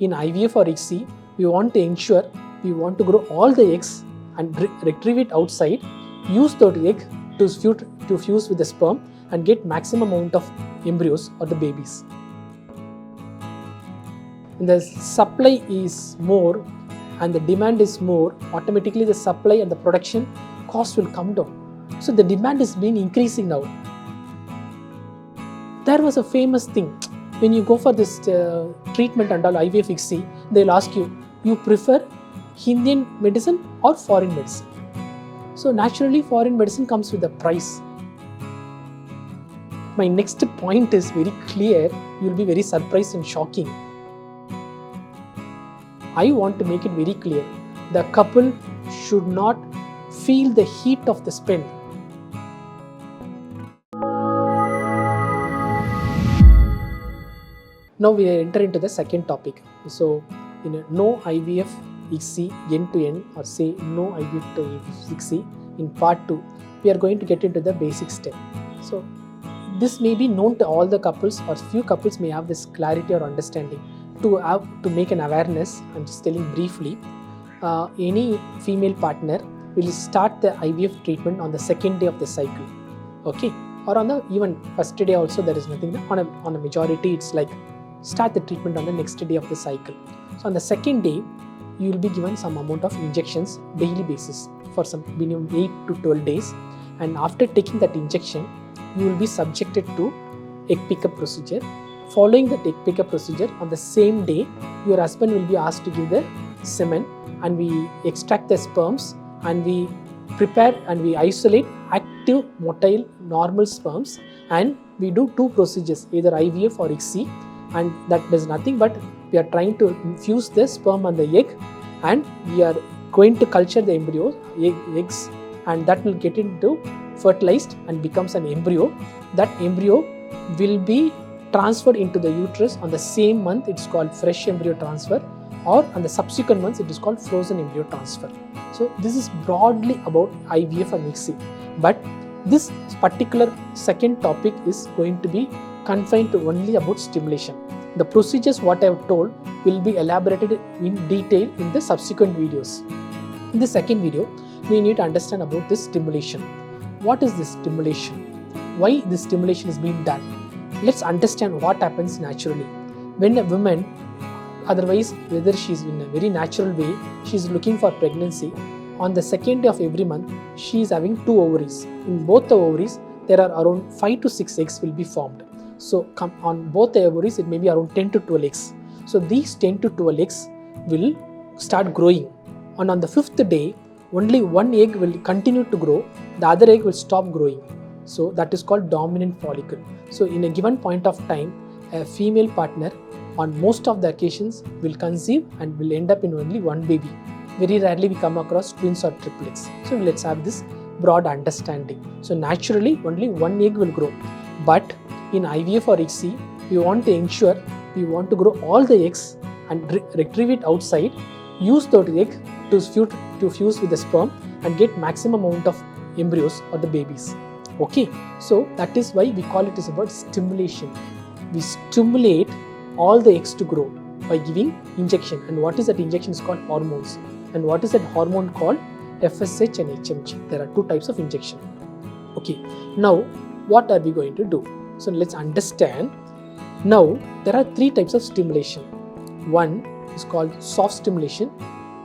In IVF or ICSI, we want to ensure we want to grow all the eggs and retrieve it outside, use the egg to fuse with the sperm and get maximum amount of embryos or the babies. When the supply is more and the demand is more, automatically the supply and the production cost will come down. So the demand is been increasing now. There was a famous thing, when you go for this treatment and all IVF ICSI, they'll ask you, you prefer Indian medicine or foreign medicine? So naturally foreign medicine comes with a price. My next point is very clear, you'll be very surprised and shocking. I want to make it very clear, the couple should not feel the heat of the spend. Now we enter into the second topic. So, no IVF ICSI end-to-end, or say no IVF to ICSI in part 2, we are going to get into the basic step. So, this may be known to all the couples, or few couples may have this clarity or understanding. To make an awareness, I'm just telling briefly, any female partner will start the IVF treatment on the second day of the cycle, okay? Or on the even first day also, there is nothing. On a majority, it's like start the treatment on the next day of the cycle. So on the second day, you will be given some amount of injections daily basis for some minimum 8 to 12 days. And after taking that injection, you will be subjected to egg pickup procedure. Following the egg pickup procedure, on the same day, your husband will be asked to give the semen, and we extract the sperms, and we prepare and we isolate active motile normal sperms, and we do 2 procedures, either IVF or ICSI, and that does nothing but we are trying to infuse the sperm and the egg, and we are going to culture the embryo, eggs, and that will get into fertilized and becomes an embryo. That embryo will be transferred into the uterus on the same month. It's called fresh embryo transfer, or on the subsequent months it is called frozen embryo transfer. So this is broadly about IVF and ICSI, but this particular second topic is going to be confined to only about stimulation. The procedures what I have told will be elaborated in detail in the subsequent videos. In the second video, we need to understand about this stimulation. What is this stimulation? Why this stimulation is being done? Let's understand what happens naturally. When a woman, otherwise whether she's in a very natural way, she's looking for pregnancy, on the second day of every month, she is having 2 ovaries. In both the ovaries, there are around 5 to 6 eggs will be formed. So on both the ovaries, it may be around 10 to 12 eggs. So these 10 to 12 eggs will start growing. And on the 5th day, only one egg will continue to grow, the other egg will stop growing. So that is called dominant follicle. So in a given point of time, a female partner on most of the occasions will conceive and will end up in only one baby. Very rarely we come across twins or triplets. So let's have this broad understanding. So naturally only one egg will grow. But in IVF or ICSI, we want to ensure we want to grow all the eggs and retrieve it outside, use the egg to fuse with the sperm and get maximum amount of embryos or the babies. Okay, so that is why we call it is about stimulation. We stimulate all the eggs to grow by giving injection. And what is that injection is called hormones. And what is that hormone called? FSH and HMG. There are 2 types of injection. Okay, now what are we going to do? So let's understand. Now there are 3 types of stimulation. 1 is called soft stimulation,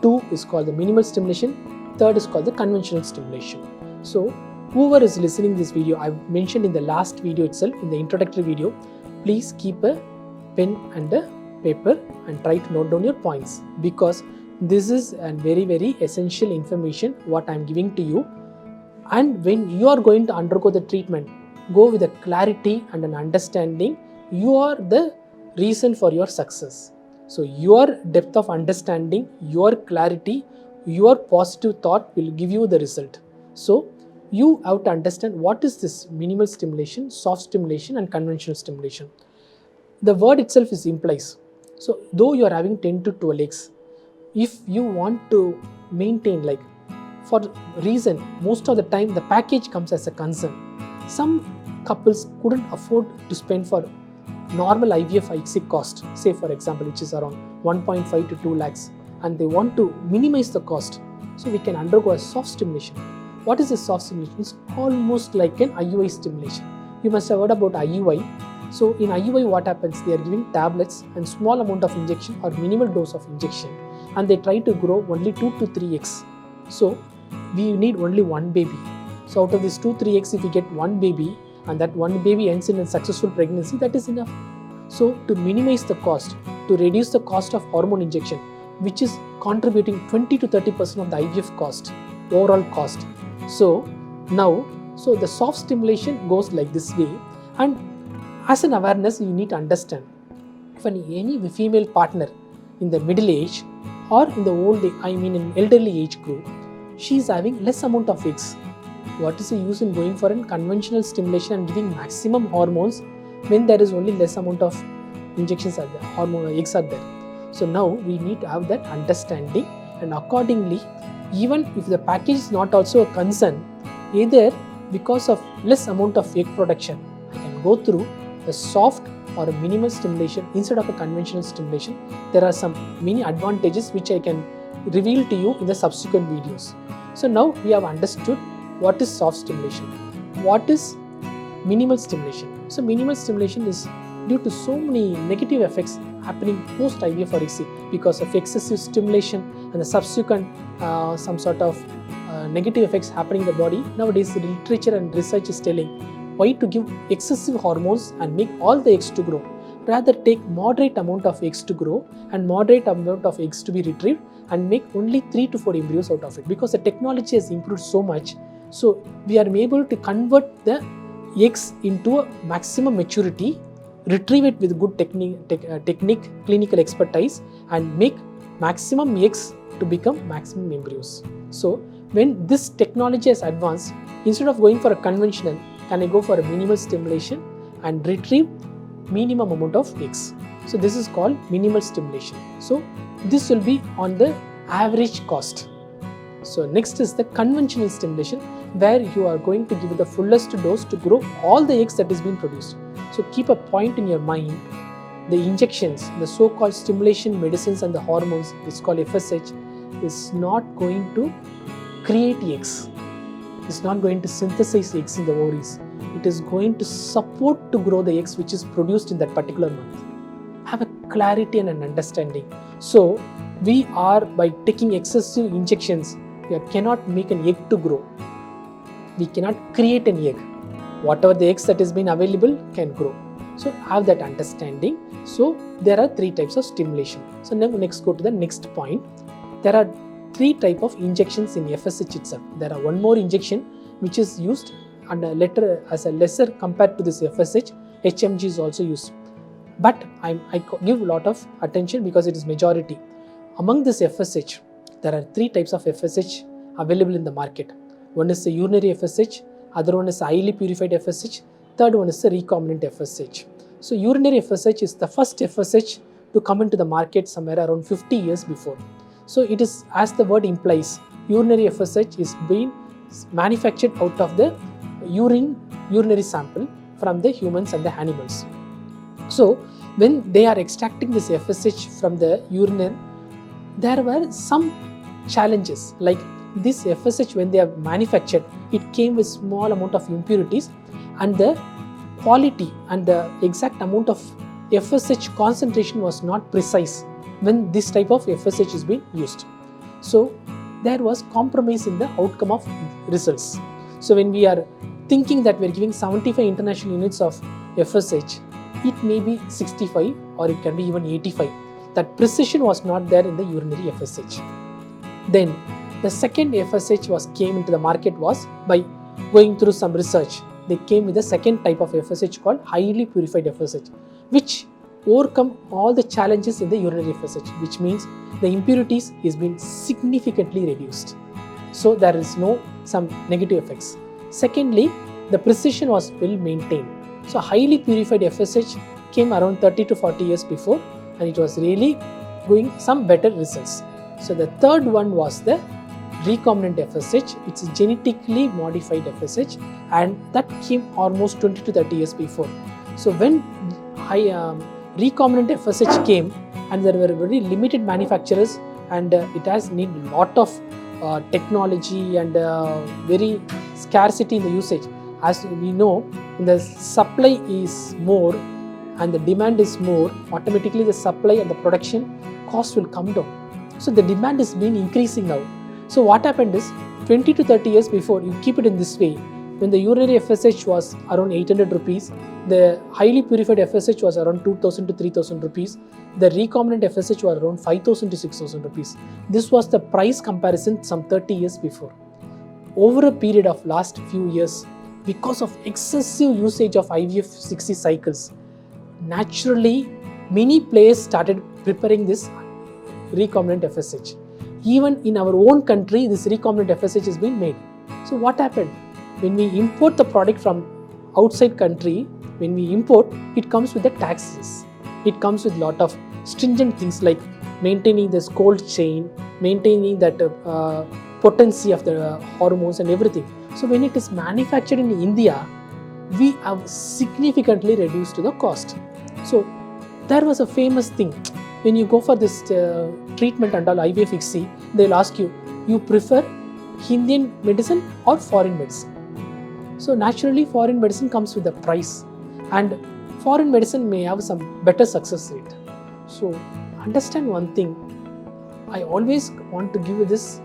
2 is called the minimal stimulation, 3rd is called the conventional stimulation. So whoever is listening this video, I've mentioned in the last video itself, in the introductory video, please keep a pen and a paper and try to note down your points, because this is a very, very essential information what I'm giving to you. And when you are going to undergo the treatment, go with a clarity and an understanding. You are the reason for your success. So your depth of understanding, your clarity, your positive thought will give you the result. So you have to understand what is this minimal stimulation, soft stimulation and conventional stimulation. The word itself is implies. So though you are having 10 to 12 eggs, if you want to maintain, like for reason, most of the time the package comes as a concern. Some couples couldn't afford to spend for normal IVF ICSI cost, say for example, which is around 1.5 to 2 lakhs, and they want to minimize the cost, so we can undergo a soft stimulation. What is a soft stimulation? It's almost like an IUI stimulation. You must have heard about IUI. So in IUI, what happens? They are giving tablets and small amount of injection or minimal dose of injection, and they try to grow only 2 to 3x. So we need only one baby. So out of this 2-3x, if we get one baby and that one baby ends in a successful pregnancy, that is enough. So to minimize the cost, to reduce the cost of hormone injection, which is contributing 20 to 30% of the IVF cost, overall cost. So now, the soft stimulation goes like this way, and as an awareness, you need to understand, if any female partner in the middle age or in the old age, in elderly age group, she is having less amount of eggs. What is the use in going for a conventional stimulation and giving maximum hormones when there is only less amount of injections are there, hormone eggs are there? So now we need to have that understanding, and accordingly, even if the package is not also a concern, either because of less amount of egg production, I can go through a soft or a minimal stimulation instead of a conventional stimulation. There are some many advantages which I can reveal to you in the subsequent videos. So now we have understood what is soft stimulation, what is minimal stimulation. So minimal stimulation is due to so many negative effects happening post IVF or ICSI because of excessive stimulation and the subsequent some sort of negative effects happening in the body. Nowadays, the literature and research is telling why to give excessive hormones and make all the eggs to grow. Rather take moderate amount of eggs to grow and moderate amount of eggs to be retrieved and make only 3 to 4 embryos out of it, because the technology has improved so much. So we are able to convert the eggs into a maximum maturity, retrieve it with good technique, clinical expertise, and make maximum eggs to become maximum embryos. So when this technology has advanced, instead of going for a conventional, can I go for a minimal stimulation and retrieve minimum amount of eggs? So this is called minimal stimulation. So this will be on the average cost. So next is the conventional stimulation, where you are going to give the fullest dose to grow all the eggs that is being produced. So keep a point in your mind. The injections, the so-called stimulation medicines and the hormones, it's called FSH, is not going to create eggs. It's not going to synthesize eggs in the ovaries. It is going to support to grow the eggs which is produced in that particular month. Have a clarity and an understanding. So we are, by taking excessive injections, we cannot make an egg to grow. We cannot create an egg. Whatever the eggs that has been available can grow. So have that understanding. So there are 3 types of stimulation. So now next go to the next point. There are 3 types of injections in FSH itself. There are one more injection which is used and as a lesser compared to this FSH. HMG is also used. But I give a lot of attention because it is majority. Among this FSH, there are 3 types of FSH available in the market. One is the urinary FSH, other one is highly purified FSH, third one is the recombinant FSH. So urinary FSH is the first FSH to come into the market somewhere around 50 years before. So it is, as the word implies, urinary FSH is being manufactured out of the urinary sample from the humans and the animals. So when they are extracting this FSH from the urine, there were some challenges, like this FSH, when they are manufactured, it came with small amount of impurities, and the quality and the exact amount of FSH concentration was not precise when this type of FSH is being used. So there was compromise in the outcome of results. So when we are thinking that we are giving 75 international units of FSH, it may be 65 or it can be even 85. That precision was not there in the urinary FSH. Then the second FSH came into the market was by going through some research. They came with the second type of FSH called highly purified FSH, which overcome all the challenges in the urinary FSH, which means the impurities is being significantly reduced. So there is no some negative effects. Secondly, the precision was well maintained. So highly purified FSH came around 30 to 40 years before, and it was really going some better results. So the third one was the recombinant FSH. It's a genetically modified FSH, and that came almost 20 to 30 years before. So when recombinant FSH came, and there were very limited manufacturers, and it has need lot of technology and very scarcity in the usage. As we know, when the supply is more and the demand is more, automatically the supply and the production cost will come down. So the demand is been increasing now. So what happened is 20 to 30 years before, you keep it in this way, when the urinary FSH was around 800 rupees, the highly purified FSH was around 2000 to 3000 rupees, the recombinant FSH was around 5000 to 6000 rupees. This was the price comparison some 30 years before. Over a period of last few years, because of excessive usage of IVF ICSI cycles, naturally many players started preparing this recombinant FSH. Even in our own country, this recombinant FSH is being made. So what happened? When we import the product from outside country, when we import, it comes with the taxes. It comes with lot of stringent things like maintaining this cold chain, maintaining that potency of the hormones and everything. So when it is manufactured in India, we have significantly reduced the cost. So there was a famous thing. When you go for this treatment and all IVF ICSI, they'll ask you, you prefer Indian medicine or foreign medicine? So naturally foreign medicine comes with a price, and foreign medicine may have some better success rate. So understand one thing, I always want to give you this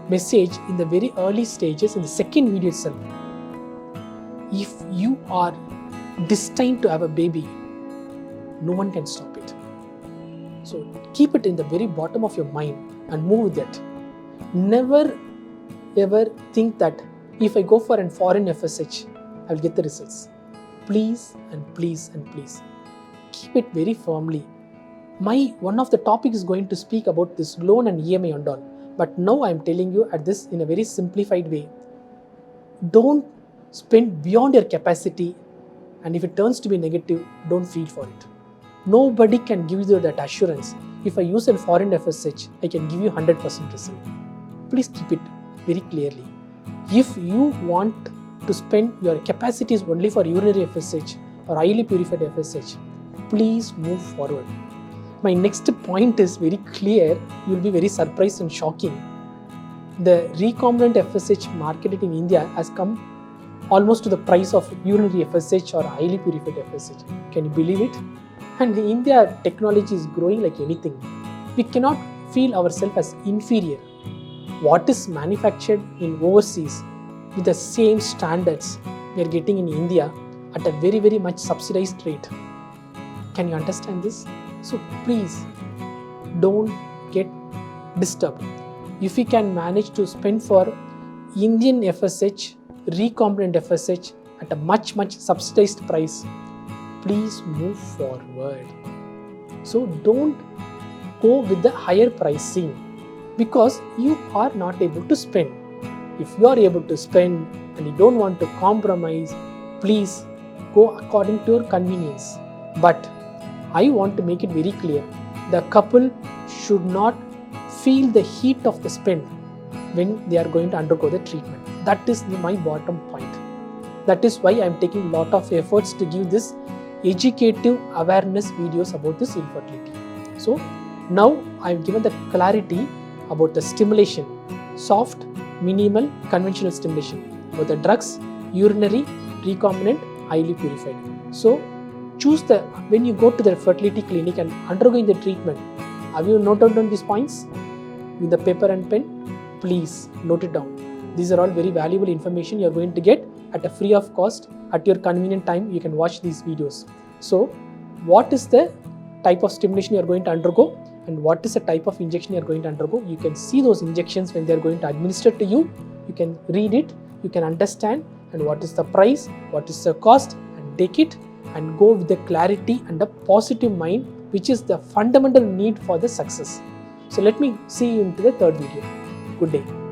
message in the very early stages, in the second video itself. If you are destined to have a baby, no one can stop it. So keep it in the very bottom of your mind and move with it. Never ever think that if I go for a foreign FSH, I will get the results. Please and please and please keep it very firmly. One of the topics is going to speak about this loan and EMI and all. But now I am telling you at this in a very simplified way. Don't spend beyond your capacity, and if it turns to be negative, don't feel for it. Nobody can give you that assurance. If I use a foreign FSH, I can give you 100% result. Please keep it very clearly. If you want to spend your capacities only for urinary FSH or highly purified FSH, please move forward. My next point is very clear. You will be very surprised and shocking. The recombinant FSH marketed in India has come almost to the price of urinary FSH or highly purified FSH. Can you believe it? And in India, technology is growing like anything. We cannot feel ourselves as inferior. What is manufactured in overseas with the same standards we are getting in India at a very, very much subsidized rate. Can you understand this? So please don't get disturbed. If we can manage to spend for Indian FSH, recombinant FSH at a much subsidized price, please move forward. So don't go with the higher pricing because you are not able to spend. If you are able to spend and you don't want to compromise, please go according to your convenience. But I want to make it very clear, the couple should not feel the heat of the spend when they are going to undergo the treatment. That is my bottom point. That is why I am taking a lot of efforts to give this educative awareness videos about this infertility. So now I have given the clarity about the stimulation, soft, minimal, conventional stimulation, about the drugs, urinary, recombinant, highly purified. So choose when you go to the fertility clinic and undergoing the treatment, have you noted down these points with the paper and pen? Please note it down. These are all very valuable information you are going to get at a free of cost. At your convenient time, you can watch these videos. So what is the type of stimulation you are going to undergo and what is the type of injection you are going to undergo? You can see those injections when they are going to administer to you. You can read it, you can understand, and what is the price, what is the cost, and take it and go with the clarity and a positive mind, which is the fundamental need for the success. So let me see you into the third video. Good day.